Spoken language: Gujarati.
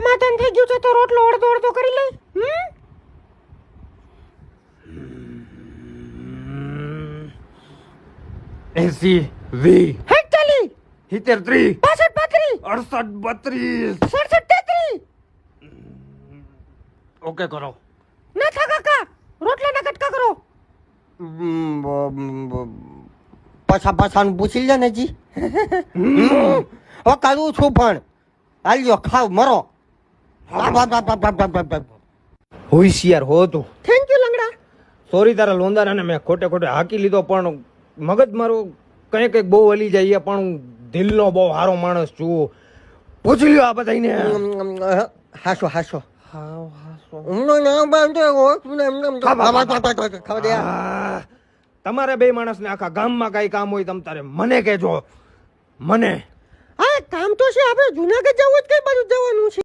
સમાધાન થઈ ગયું છે તો રોટલો અડધો અડધો કરી લઈ. 80 20 41 73 65 68 32 67 ઓકે કરો. ના થા કાકા રોટલાના કટકા કરો. પાછાનું પૂછી લે ને જી. હવે કરું છું પણ હાલ્યો ખાવ મરો. હોશિયાર હો તું. Thank you લંગડા. સોરી તારા લોંદારાને મેં ખોટે ખોટે હાકી લીધો, પણ મગજ મારું કંઈક બહુ હલી જાય, પણ હું દિલનો બહુ સારો માણસ છું. પૂછી લ્યો આ બધાને. હાસો હાસો તમારે બે માણસને આખા ગામમાં કઈ કામ હોય તમ તારે મને કહેજો. મને હા કામ તો છે, આપણે જુનાગઢ જવું જ કઈ બાજુ જવાનું છે.